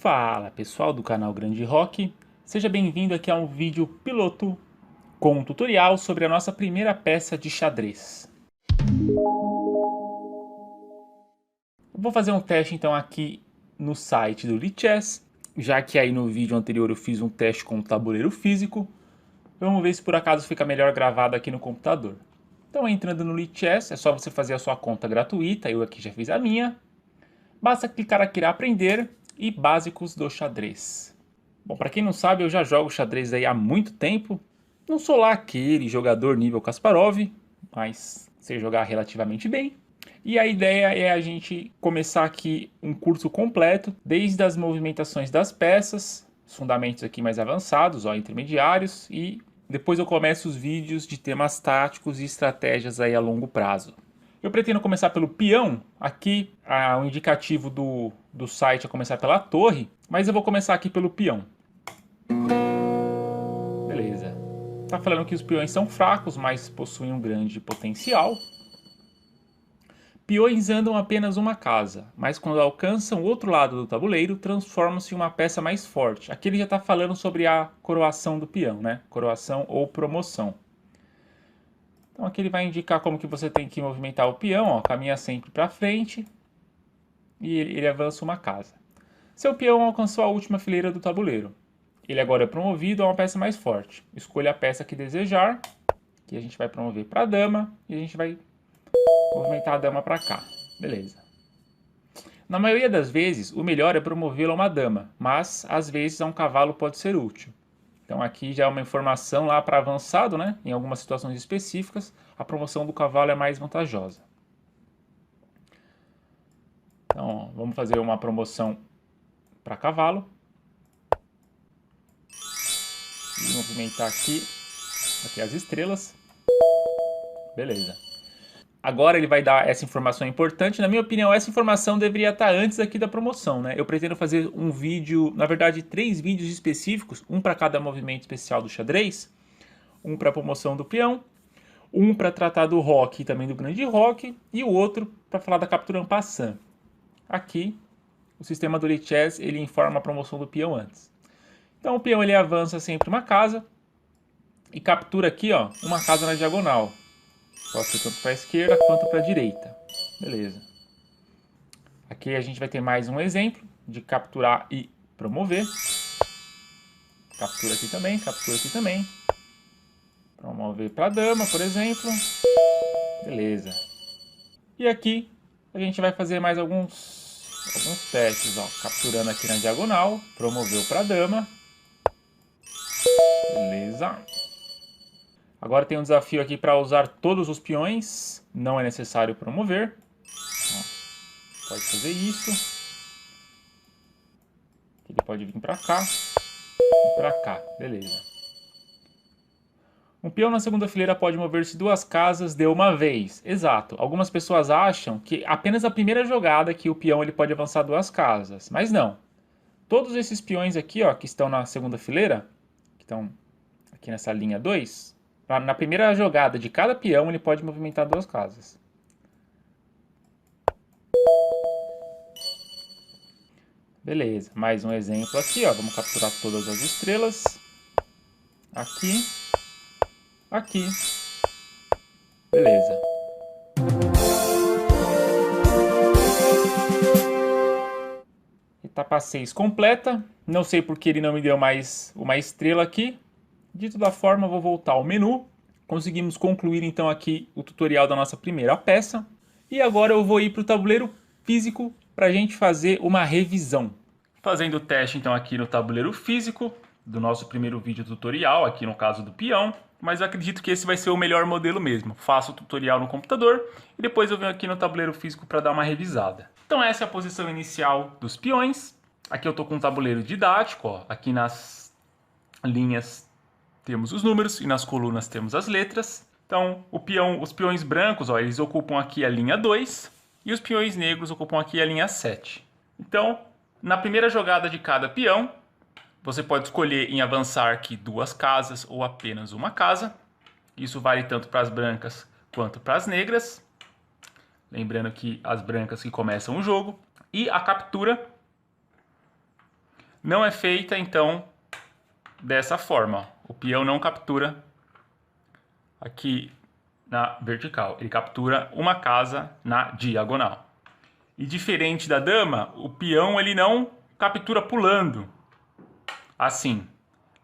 Fala pessoal do canal Grande Rock, seja bem-vindo aqui a um vídeo piloto com um tutorial sobre a nossa primeira peça de xadrez. Eu vou fazer um teste então aqui no site do Lichess, já que aí no vídeo anterior eu fiz um teste com o tabuleiro físico. Vamos ver se por acaso fica melhor gravado aqui no computador. Então entrando no Lichess, é só você fazer a sua conta gratuita, eu aqui já fiz a minha. Basta clicar aqui em aprender e básicos do xadrez. Bom, para quem não sabe, eu já jogo xadrez aí há muito tempo. Não sou lá aquele jogador nível Kasparov, mas sei jogar relativamente bem. E a ideia é a gente começar aqui um curso completo, desde as movimentações das peças, os fundamentos aqui mais avançados, ó, intermediários, e depois eu começo os vídeos de temas táticos e estratégias aí a longo prazo. Eu pretendo começar pelo peão. Aqui o indicativo do site é começar pela torre, mas eu vou começar aqui pelo peão. Beleza. Tá falando que os peões são fracos, mas possuem um grande potencial. Peões andam apenas uma casa, mas quando alcançam o outro lado do tabuleiro, transformam-se em uma peça mais forte. Aqui ele já está falando sobre a coroação do peão, né? Coroação ou promoção. Então aqui ele vai indicar como que você tem que movimentar o peão, ó, caminha sempre para frente e ele avança uma casa. Seu peão alcançou a última fileira do tabuleiro. Ele agora é promovido a uma peça mais forte. Escolha a peça que desejar, que a gente vai promover para a dama e a gente vai movimentar a dama para cá. Beleza. Na maioria das vezes, o melhor é promovê-lo a uma dama, mas às vezes a um cavalo pode ser útil. Então aqui já é uma informação lá para avançado, né? Em algumas situações específicas, a promoção do cavalo é mais vantajosa. Então, ó, vamos fazer uma promoção para cavalo. E movimentar aqui as estrelas. Beleza. Agora ele vai dar essa informação importante. Na minha opinião, essa informação deveria estar antes aqui da promoção, né? Eu pretendo fazer um vídeo, na verdade, 3 vídeos específicos, um para cada movimento especial do xadrez, um para a promoção do peão, um para tratar do roque e também do grande roque, e o outro para falar da captura en passant. Aqui, o sistema do Lichess, ele informa a promoção do peão antes. Então o peão ele avança sempre uma casa e captura aqui, ó, uma casa na diagonal. Pode ser tanto para a esquerda quanto para a direita. Beleza. Aqui a gente vai ter mais um exemplo de capturar e promover. Captura aqui também. Promover para a dama, por exemplo. Beleza. E aqui a gente vai fazer mais alguns testes, ó. Capturando aqui na diagonal, promoveu para a dama. Beleza. Agora tem um desafio aqui para usar todos os peões. Não é necessário promover. Ó, pode fazer isso. Ele pode vir para cá e para cá. Beleza. Um peão na segunda fileira pode mover-se 2 casas de uma vez. Exato. Algumas pessoas acham que apenas a primeira jogada que o peão ele pode avançar 2 casas. Mas não. Todos esses peões aqui, ó, que estão na segunda fileira, que estão aqui nessa linha 2, na primeira jogada de cada peão ele pode movimentar 2 casas. Beleza, mais um exemplo aqui, ó. Vamos capturar todas as estrelas. Aqui. Aqui. Beleza. Etapa 6 completa. Não sei porque ele não me deu mais uma estrela aqui. De toda forma, vou voltar ao menu. Conseguimos concluir então aqui o tutorial da nossa primeira peça. E agora eu vou ir para o tabuleiro físico para a gente fazer uma revisão. Fazendo o teste então aqui no tabuleiro físico do nosso primeiro vídeo tutorial, aqui no caso do peão. Mas eu acredito que esse vai ser o melhor modelo mesmo. Faço o tutorial no computador e depois eu venho aqui no tabuleiro físico para dar uma revisada. Então essa é a posição inicial dos peões. Aqui eu estou com um tabuleiro didático, ó. Aqui nas linhas temos os números e nas colunas temos as letras. Então, os peões brancos, ó, eles ocupam aqui a linha 2 e os peões negros ocupam aqui a linha 7. Então, na primeira jogada de cada peão, você pode escolher em avançar aqui 2 casas ou apenas uma casa. Isso vale tanto para as brancas quanto para as negras. Lembrando que as brancas que começam o jogo. E a captura não é feita, então, dessa forma. O peão não captura aqui na vertical. Ele captura uma casa na diagonal. E diferente da dama, o peão ele não captura pulando. Assim,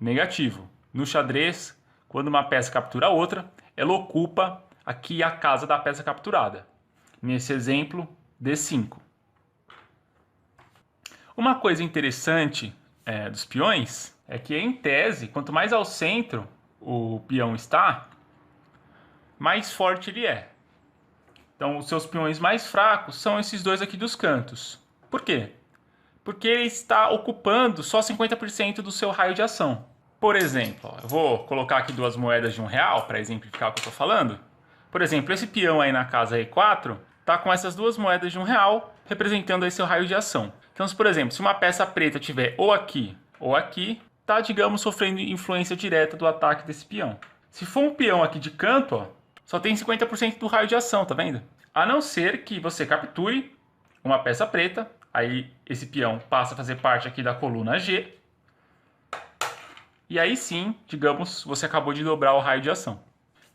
negativo. No xadrez, quando uma peça captura a outra, ela ocupa aqui a casa da peça capturada. Nesse exemplo, D5. Uma coisa interessante dos peões é que, em tese, quanto mais ao centro o peão está, mais forte ele é. Então, os seus peões mais fracos são esses dois aqui dos cantos. Por quê? Porque ele está ocupando só 50% do seu raio de ação. Por exemplo, eu vou colocar aqui duas moedas de R$1 para exemplificar o que eu estou falando. Por exemplo, esse peão aí na casa E4 está com essas duas moedas de R$1 representando aí seu raio de ação. Então, por exemplo, se uma peça preta tiver ou aqui, está, digamos, sofrendo influência direta do ataque desse peão. Se for um peão aqui de canto, ó, só tem 50% do raio de ação, tá vendo? A não ser que você capture uma peça preta, aí esse peão passa a fazer parte aqui da coluna G. E aí sim, digamos, você acabou de dobrar o raio de ação.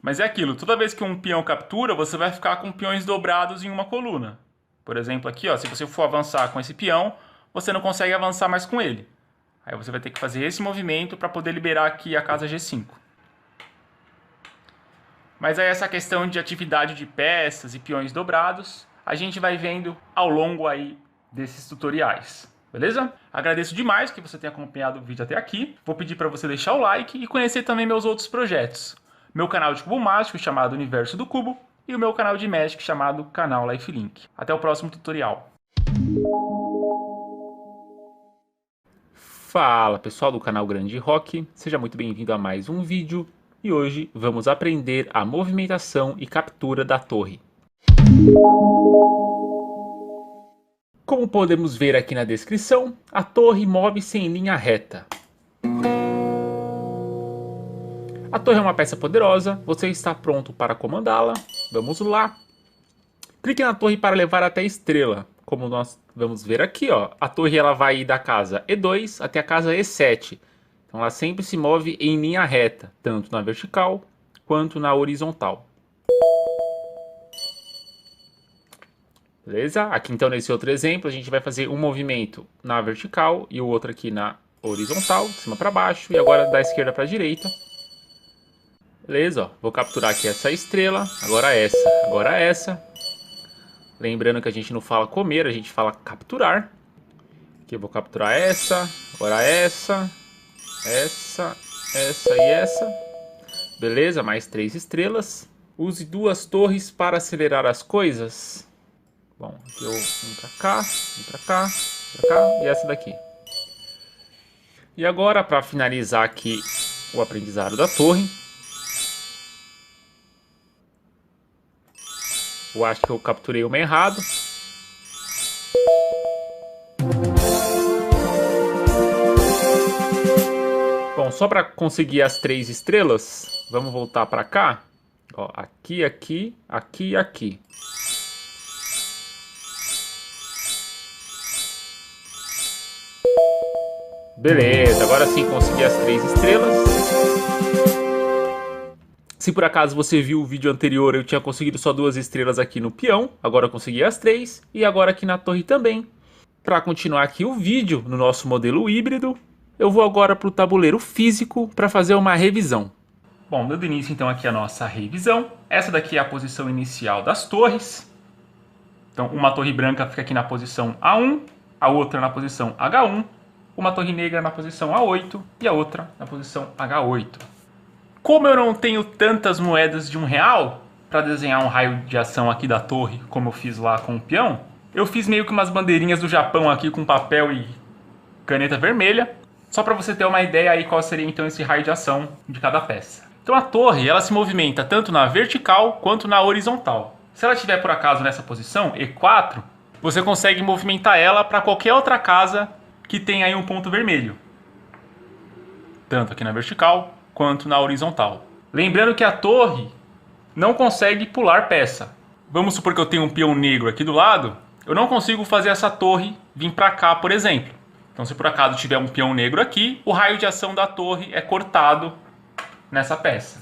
Mas é aquilo, toda vez que um peão captura, você vai ficar com peões dobrados em uma coluna. Por exemplo, aqui, ó, se você for avançar com esse peão, você não consegue avançar mais com ele. Aí você vai ter que fazer esse movimento para poder liberar aqui a casa G5. Mas aí essa questão de atividade de peças e peões dobrados, a gente vai vendo ao longo aí desses tutoriais. Beleza? Agradeço demais que você tenha acompanhado o vídeo até aqui. Vou pedir para você deixar o like e conhecer também meus outros projetos. Meu canal de cubo mágico chamado Universo do Cubo e o meu canal de Magic chamado Canal Lifelink. Até o próximo tutorial. Fala pessoal do canal Grande Rock, seja muito bem-vindo a mais um vídeo. E hoje vamos aprender a movimentação e captura da torre. Como podemos ver aqui na descrição, a torre move-se em linha reta. A torre é uma peça poderosa, você está pronto para comandá-la? Vamos lá! Clique na torre para levar até a estrela. Como nós vamos ver aqui, ó, a torre ela vai ir da casa E2 até a casa E7. Então ela sempre se move em linha reta, tanto na vertical quanto na horizontal. Beleza? Aqui então nesse outro exemplo a gente vai fazer um movimento na vertical e o outro aqui na horizontal, de cima para baixo e agora da esquerda para a direita. Beleza? Ó, vou capturar aqui essa estrela, agora essa. Lembrando que a gente não fala comer, a gente fala capturar. Aqui eu vou capturar essa, agora essa e essa. Beleza, mais 3 estrelas. Use 2 torres para acelerar as coisas. Bom, aqui eu vim pra cá, e essa daqui. E agora, para finalizar aqui o aprendizado da torre, eu acho que eu capturei uma errado. Bom, só para conseguir as 3 estrelas, vamos voltar para cá. Ó, aqui. Beleza, agora sim consegui as 3 estrelas. Se por acaso você viu o vídeo anterior, eu tinha conseguido só 2 estrelas aqui no peão. Agora eu consegui as 3 e agora aqui na torre também. Para continuar aqui o vídeo no nosso modelo híbrido, eu vou agora para o tabuleiro físico para fazer uma revisão. Bom, dando início então aqui a nossa revisão. Essa daqui é a posição inicial das torres. Então uma torre branca fica aqui na posição A1, a outra na posição H1, uma torre negra na posição A8 e a outra na posição H8. Como eu não tenho tantas moedas de R$1 para desenhar um raio de ação aqui da torre, como eu fiz lá com o peão, eu fiz meio que umas bandeirinhas do Japão aqui com papel e caneta vermelha, só para você ter uma ideia aí qual seria então esse raio de ação de cada peça. Então a torre ela se movimenta tanto na vertical quanto na horizontal. Se ela estiver por acaso nessa posição, E4, você consegue movimentar ela para qualquer outra casa que tenha aí um ponto vermelho. Tanto aqui na vertical quanto na horizontal. Lembrando que a torre não consegue pular peça. Vamos supor que eu tenho um peão negro aqui do lado, eu não consigo fazer essa torre vir para cá, por exemplo. Então, se por acaso tiver um peão negro aqui, o raio de ação da torre é cortado nessa peça.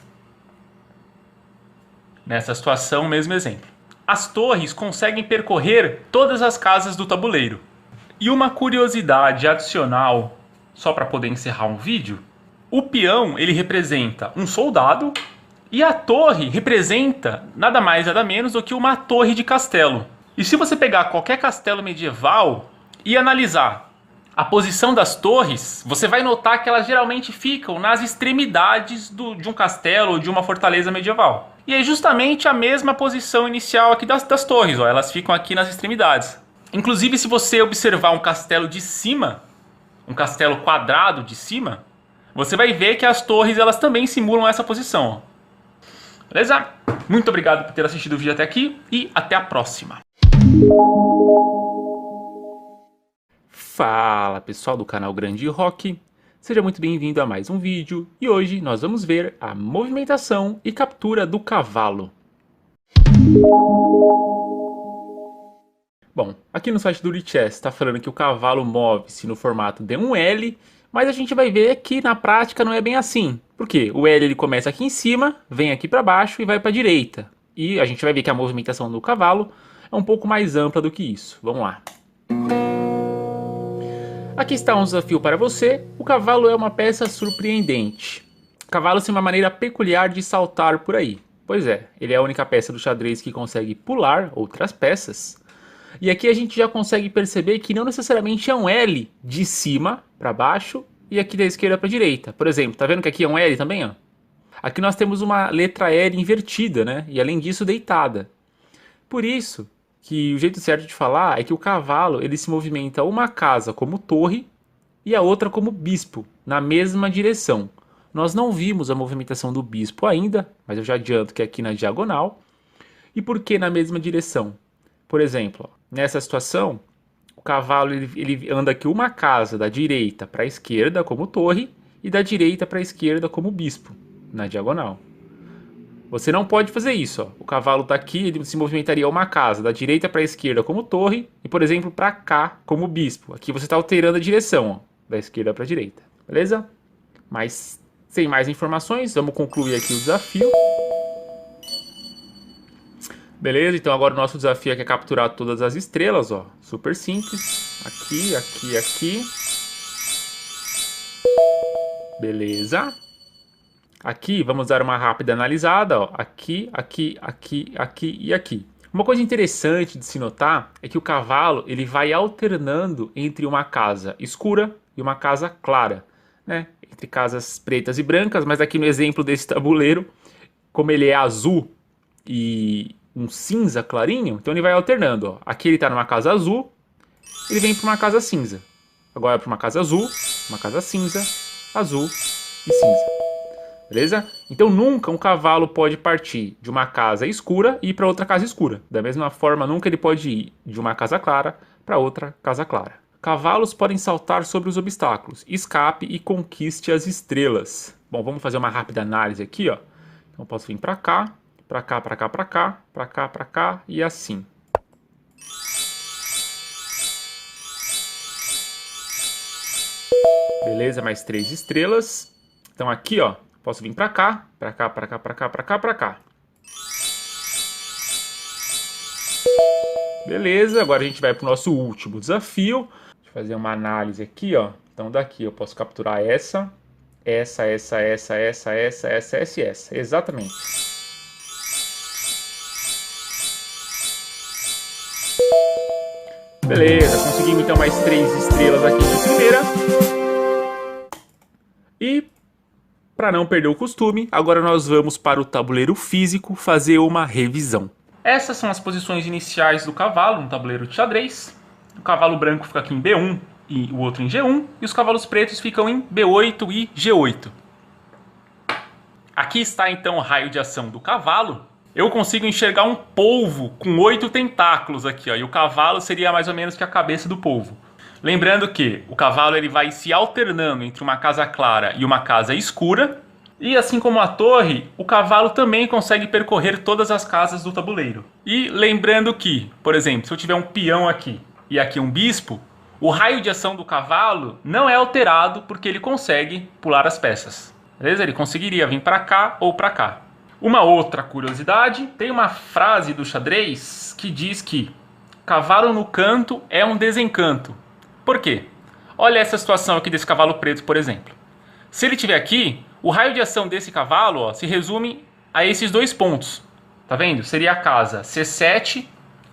Nessa situação, mesmo exemplo. As torres conseguem percorrer todas as casas do tabuleiro. E uma curiosidade adicional, só para poder encerrar um vídeo, o peão ele representa um soldado e a torre representa nada mais nada menos do que uma torre de castelo. E se você pegar qualquer castelo medieval e analisar a posição das torres, você vai notar que elas geralmente ficam nas extremidades de um castelo ou de uma fortaleza medieval. E é justamente a mesma posição inicial aqui das torres, ó, elas ficam aqui nas extremidades. Inclusive, se você observar um castelo de cima, um castelo quadrado de cima, você vai ver que as torres elas também simulam essa posição. Ó. Beleza? Muito obrigado por ter assistido o vídeo até aqui e até a próxima. Fala pessoal do canal Grande Rock, seja muito bem-vindo a mais um vídeo e hoje nós vamos ver a movimentação e captura do cavalo. Bom, aqui no site do Lichess está falando que o cavalo move-se no formato de um L, mas a gente vai ver que na prática não é bem assim. Por quê? O L ele começa aqui em cima, vem aqui para baixo e vai para a direita. E a gente vai ver que a movimentação do cavalo é um pouco mais ampla do que isso. Vamos lá. Aqui está um desafio para você. O cavalo é uma peça surpreendente. O cavalo tem uma maneira peculiar de saltar por aí. Pois é, ele é a única peça do xadrez que consegue pular outras peças. E aqui a gente já consegue perceber que não necessariamente é um L de cima para baixo e aqui da esquerda para a direita. Por exemplo, tá vendo que aqui é um L também? Ó? Aqui nós temos uma letra L invertida, né? E além disso deitada. Por isso que o jeito certo de falar é que o cavalo ele se movimenta uma casa como torre e a outra como bispo, na mesma direção. Nós não vimos a movimentação do bispo ainda, mas eu já adianto que é aqui na diagonal. E por que na mesma direção? Por exemplo, ó, nessa situação, o cavalo ele anda aqui uma casa da direita para a esquerda como torre e da direita para a esquerda como bispo, na diagonal. Você não pode fazer isso. Ó. O cavalo está aqui, ele se movimentaria uma casa da direita para a esquerda como torre e, por exemplo, para cá como bispo. Aqui você está alterando a direção, ó, da esquerda para a direita. Beleza? Mas, sem mais informações, vamos concluir aqui o desafio. Beleza? Então agora o nosso desafio é capturar todas as estrelas. Ó. Super simples. Aqui, aqui, aqui. Beleza? Aqui vamos dar uma rápida analisada, ó. Aqui, aqui, aqui, aqui e aqui. Uma coisa interessante de se notar é que o cavalo ele vai alternando entre uma casa escura e uma casa clara, né? Entre casas pretas e brancas, mas aqui no exemplo desse tabuleiro, como ele é azul e um cinza clarinho, então ele vai alternando. Ó. Aqui ele está numa casa azul, ele vem para uma casa cinza. Agora para uma casa azul, uma casa cinza, azul e cinza. Beleza? Então nunca um cavalo pode partir de uma casa escura e ir para outra casa escura. Da mesma forma, nunca ele pode ir de uma casa clara para outra casa clara. Cavalos podem saltar sobre os obstáculos. Escape e conquiste as estrelas. Bom, vamos fazer uma rápida análise aqui, ó. Então eu posso vir para cá, para cá, para cá, para cá, para cá, para cá e assim. Beleza? Mais 3 estrelas. Então aqui, ó. Posso vir para cá, para cá, para cá, para cá, para cá, para cá. Beleza, agora a gente vai para o nosso último desafio. Deixa eu fazer uma análise aqui, ó. Então daqui eu posso capturar essa. Exatamente. Beleza, conseguimos então mais 3 estrelas aqui de primeira. E para não perder o costume, agora nós vamos para o tabuleiro físico fazer uma revisão. Essas são as posições iniciais do cavalo no tabuleiro de xadrez. O cavalo branco fica aqui em B1 e o outro em G1. E os cavalos pretos ficam em B8 e G8. Aqui está então o raio de ação do cavalo. Eu consigo enxergar um polvo com 8 tentáculos aqui, ó, e o cavalo seria mais ou menos que a cabeça do polvo. Lembrando que o cavalo ele vai se alternando entre uma casa clara e uma casa escura. E assim como a torre, o cavalo também consegue percorrer todas as casas do tabuleiro. E lembrando que, por exemplo, se eu tiver um peão aqui e aqui um bispo, o raio de ação do cavalo não é alterado porque ele consegue pular as peças. Beleza? Ele conseguiria vir para cá ou para cá. Uma outra curiosidade, tem uma frase do xadrez que diz que cavalo no canto é um desencanto. Por quê? Olha essa situação aqui desse cavalo preto, por exemplo. Se ele estiver aqui, o raio de ação desse cavalo, ó, se resume a esses dois pontos. Tá vendo? Seria a casa C7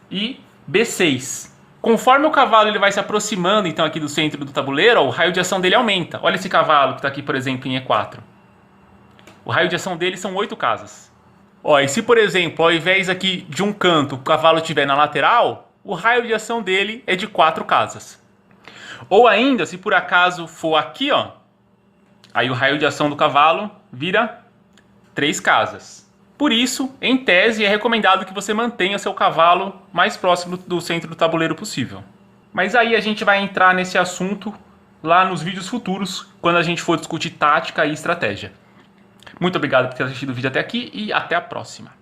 e B6. Conforme o cavalo ele vai se aproximando então aqui do centro do tabuleiro, ó, o raio de ação dele aumenta. Olha esse cavalo que está aqui, por exemplo, em E4. O raio de ação dele são 8 casas. Ó, e se, por exemplo, ao invés aqui de um canto, o cavalo estiver na lateral, o raio de ação dele é de 4 casas. Ou ainda, se por acaso for aqui, ó, aí o raio de ação do cavalo vira 3 casas. Por isso, em tese, é recomendado que você mantenha seu cavalo mais próximo do centro do tabuleiro possível. Mas aí a gente vai entrar nesse assunto lá nos vídeos futuros, quando a gente for discutir tática e estratégia. Muito obrigado por ter assistido o vídeo até aqui e até a próxima.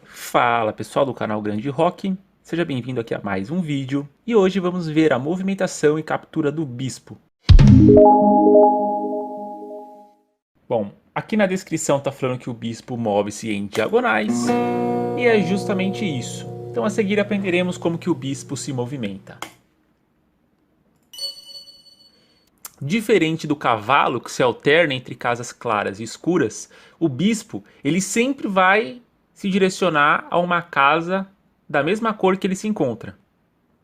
Fala pessoal do canal Grande Rock, seja bem-vindo aqui a mais um vídeo. E hoje vamos ver a movimentação e captura do bispo. Bom, aqui na descrição está falando que o bispo move-se em diagonais, e é justamente isso. Então a seguir aprenderemos como que o bispo se movimenta. Diferente do cavalo, que se alterna entre casas claras e escuras, o bispo ele sempre vai se direcionar a uma casa da mesma cor que ele se encontra.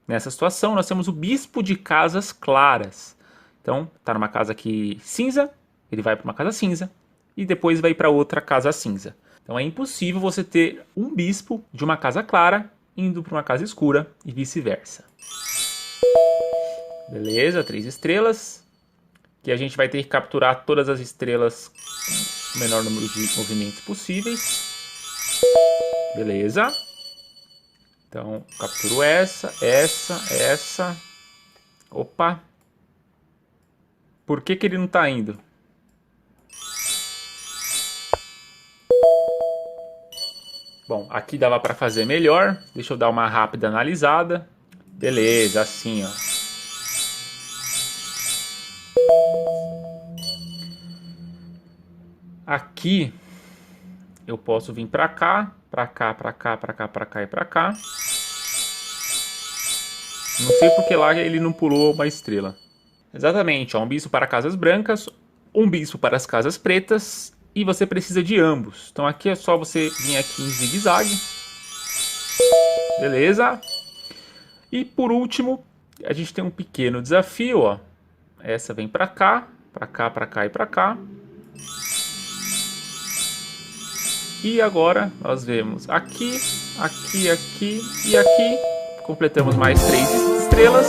Nessa situação nós temos o bispo de casas claras. Então está numa casa aqui cinza, ele vai para uma casa cinza e depois vai para outra casa cinza. Então é impossível você ter um bispo de uma casa clara indo para uma casa escura e vice-versa. Beleza, 3 estrelas. Que a gente vai ter que capturar todas as estrelas com o menor número de movimentos possíveis. Beleza. Então, capturo essa. Opa. Por que ele não está indo? Bom, aqui dava para fazer melhor. Deixa eu dar uma rápida analisada. Beleza, assim, ó. Aqui eu posso vir para cá, para cá e para cá. Não sei porque lá ele não pulou uma estrela. Exatamente, ó, um bispo para casas brancas, um bispo para as casas pretas e você precisa de ambos. Então aqui é só você vir aqui em zigue-zague. Beleza? E por último, a gente tem um pequeno desafio, ó. Essa vem para cá e para cá. E agora nós vemos aqui e aqui. Completamos mais 3 estrelas.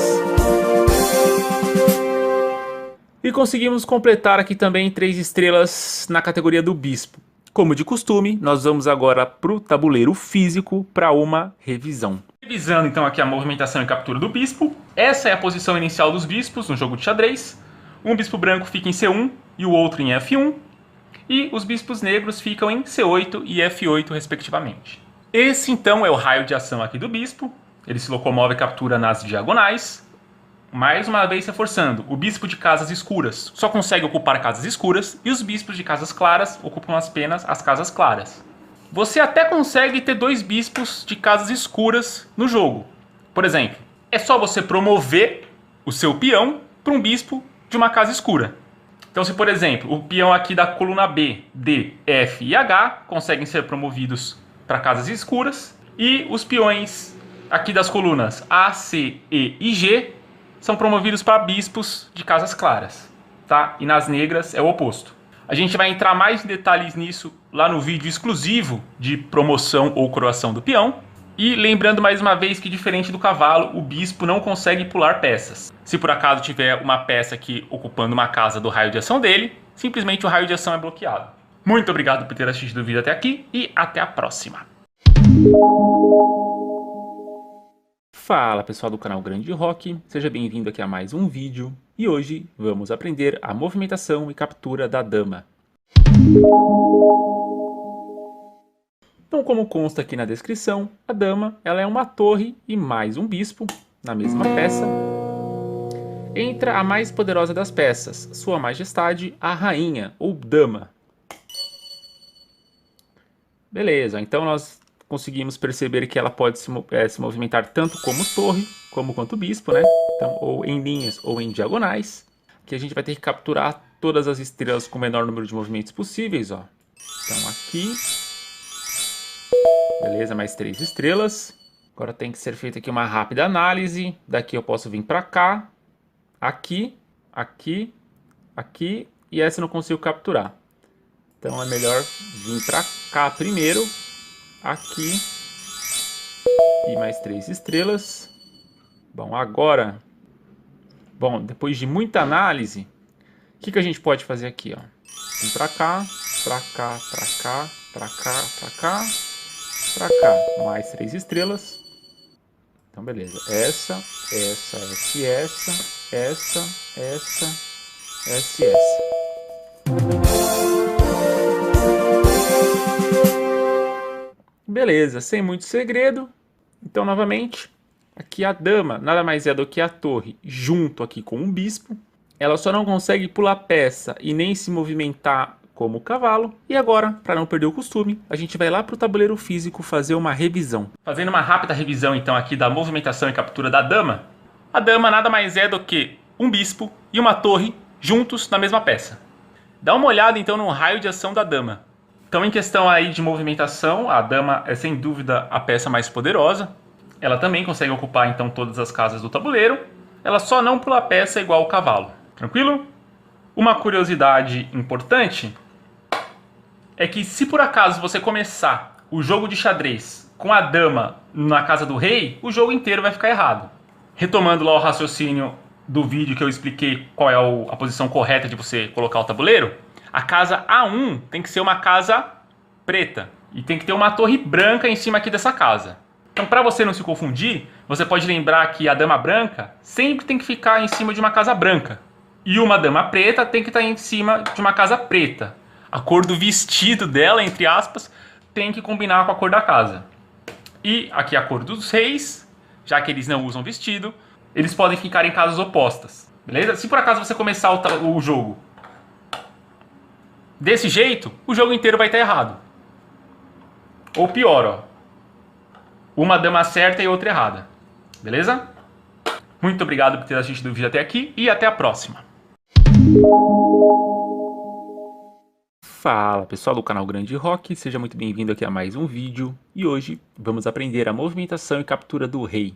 E conseguimos completar aqui também 3 estrelas na categoria do bispo. Como de costume, nós vamos agora para o tabuleiro físico para uma revisão. Revisando então aqui a movimentação e captura do bispo. Essa é a posição inicial dos bispos no jogo de xadrez. Um bispo branco fica em C1 e o outro em F1. E os bispos negros ficam em C8 e F8 respectivamente. Esse então é o raio de ação aqui do bispo. Ele se locomove e captura nas diagonais. Mais uma vez reforçando, o bispo de casas escuras só consegue ocupar casas escuras e os bispos de casas claras ocupam apenas as casas claras. Você até consegue ter 2 bispos de casas escuras no jogo. Por exemplo, é só você promover o seu peão para um bispo de uma casa escura. Então, se por exemplo, o peão aqui da coluna B, D, F e H conseguem ser promovidos para casas escuras e os peões aqui das colunas A, C, E e G são promovidos para bispos de casas claras, tá? E nas negras é o oposto. A gente vai entrar mais em detalhes nisso lá no vídeo exclusivo de promoção ou coroação do peão. E lembrando mais uma vez que, diferente do cavalo, o bispo não consegue pular peças. Se por acaso tiver uma peça aqui ocupando uma casa do raio de ação dele, simplesmente o raio de ação é bloqueado. Muito obrigado por ter assistido o vídeo até aqui e até a próxima. Fala pessoal do canal Grande Rock, seja bem-vindo aqui a mais um vídeo. E hoje vamos aprender a movimentação e captura da dama. Então, como consta aqui na descrição, a dama ela é uma torre e mais um bispo na mesma peça. Entra a mais poderosa das peças, Sua Majestade, a Rainha, ou Dama. Beleza, então nós conseguimos perceber que ela pode se movimentar tanto como torre, como quanto bispo, né? Então, ou em linhas ou em diagonais. Que a gente vai ter que capturar todas as estrelas com o menor número de movimentos possíveis, ó. Então aqui. Beleza, mais 3 estrelas. Agora tem que ser feita aqui uma rápida análise. Daqui eu posso vir para cá. Aqui, aqui, aqui. E essa eu não consigo capturar. Então é melhor vir para cá primeiro. Aqui. E mais 3 estrelas. Bom, agora... Bom, depois de muita análise, o que a gente pode fazer aqui, ó? Vem pra cá, pra cá, pra cá, pra cá, pra cá, pra cá. Mais 3 estrelas. Então, beleza. Essa, essa. Beleza, sem muito segredo. Então, novamente... Aqui a dama nada mais é do que a torre junto aqui com o bispo. Ela só não consegue pular peça e nem se movimentar como o cavalo. E agora, para não perder o costume, a gente vai lá para o tabuleiro físico fazer uma revisão. Fazendo uma rápida revisão então aqui da movimentação e captura da dama. A dama nada mais é do que um bispo e uma torre juntos na mesma peça. Dá uma olhada então no raio de ação da dama. Então em questão aí de movimentação, a dama é sem dúvida a peça mais poderosa. Ela também consegue ocupar então todas as casas do tabuleiro. Ela só não pula peça igual o cavalo. Tranquilo? Uma curiosidade importante é que se por acaso você começar o jogo de xadrez com a dama na casa do rei, o jogo inteiro vai ficar errado. Retomando lá o raciocínio do vídeo que eu expliquei qual é a posição correta de você colocar o tabuleiro, a casa A1 tem que ser uma casa preta e tem que ter uma torre branca em cima aqui dessa casa. Então, para você não se confundir, você pode lembrar que a dama branca sempre tem que ficar em cima de uma casa branca. E uma dama preta tem que estar em cima de uma casa preta. A cor do vestido dela, entre aspas, tem que combinar com a cor da casa. E aqui a cor dos reis, já que eles não usam vestido, eles podem ficar em casas opostas. Beleza? Se por acaso você começar o jogo desse jeito, o jogo inteiro vai estar errado. Ou pior, ó. Uma dama certa e outra errada. Beleza? Muito obrigado por ter assistido o vídeo até aqui e até a próxima. Fala pessoal do canal Grande Rock, seja muito bem-vindo aqui a mais um vídeo. E hoje vamos aprender a movimentação e captura do rei.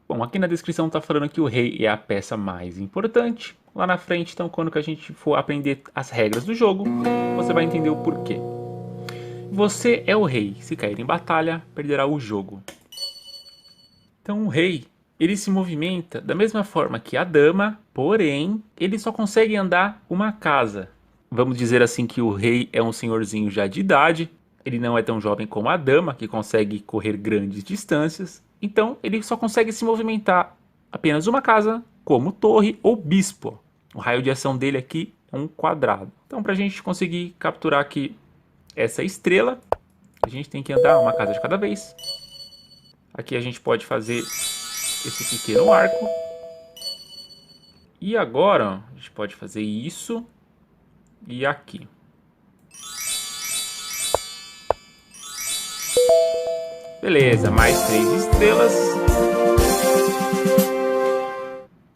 Bom, aqui na descrição está falando que o rei é a peça mais importante. Lá na frente, então, quando que a gente for aprender as regras do jogo, você vai entender o porquê. Você é o rei. Se cair em batalha, perderá o jogo. Então o rei, ele se movimenta da mesma forma que a dama, porém, ele só consegue andar uma casa. Vamos dizer assim que o rei é um senhorzinho já de idade. Ele não é tão jovem como a dama, que consegue correr grandes distâncias. Então ele só consegue se movimentar apenas uma casa, como torre ou bispo. O raio de ação dele aqui é um quadrado. Então para a gente conseguir capturar aqui essa estrela, a gente tem que andar uma casa de cada vez. Aqui a gente pode fazer esse pequeno arco. E agora a gente pode fazer isso e aqui. Beleza, mais 3 estrelas.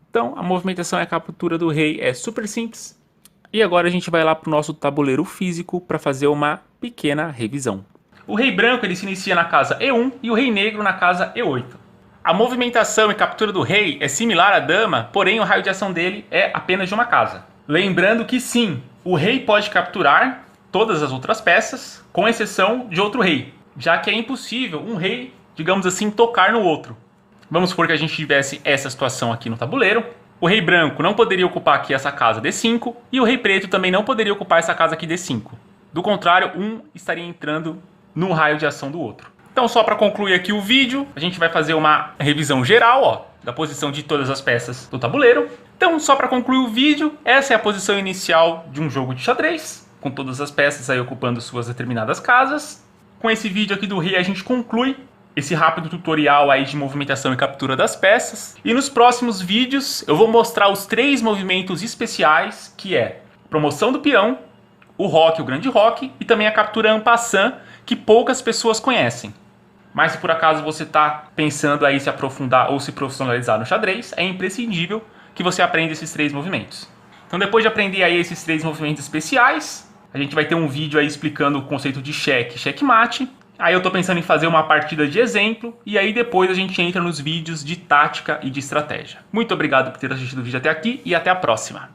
Então a movimentação e a captura do rei é super simples. E agora a gente vai lá para o nosso tabuleiro físico para fazer uma pequena revisão. O rei branco ele se inicia na casa E1 e o rei negro na casa E8. A movimentação e captura do rei é similar à dama, porém o raio de ação dele é apenas de uma casa. Lembrando que sim, o rei pode capturar todas as outras peças, com exceção de outro rei, já que é impossível um rei, digamos assim, tocar no outro. Vamos supor que a gente tivesse essa situação aqui no tabuleiro. O rei branco não poderia ocupar aqui essa casa D5 e o rei preto também não poderia ocupar essa casa aqui D5. Do contrário, um estaria entrando no raio de ação do outro. Então só para concluir aqui o vídeo, a gente vai fazer uma revisão geral, ó, da posição de todas as peças do tabuleiro. Então só para concluir o vídeo, essa é a posição inicial de um jogo de xadrez. com todas as peças aí ocupando suas determinadas casas. Com esse vídeo aqui do rei a gente conclui esse rápido tutorial aí de movimentação e captura das peças. E nos próximos vídeos eu vou mostrar os 3 movimentos especiais, que é promoção do peão, o roque, o grande roque, e também a captura en passant, que poucas pessoas conhecem. Mas se por acaso você está pensando aí se aprofundar ou se profissionalizar no xadrez, é imprescindível que você aprenda esses 3 movimentos. Então depois de aprender aí esses 3 movimentos especiais, a gente vai ter um vídeo aí explicando o conceito de cheque e checkmate. Aí eu tô pensando em fazer uma partida de exemplo, e aí depois a gente entra nos vídeos de tática e de estratégia. Muito obrigado por ter assistido o vídeo até aqui, e até a próxima!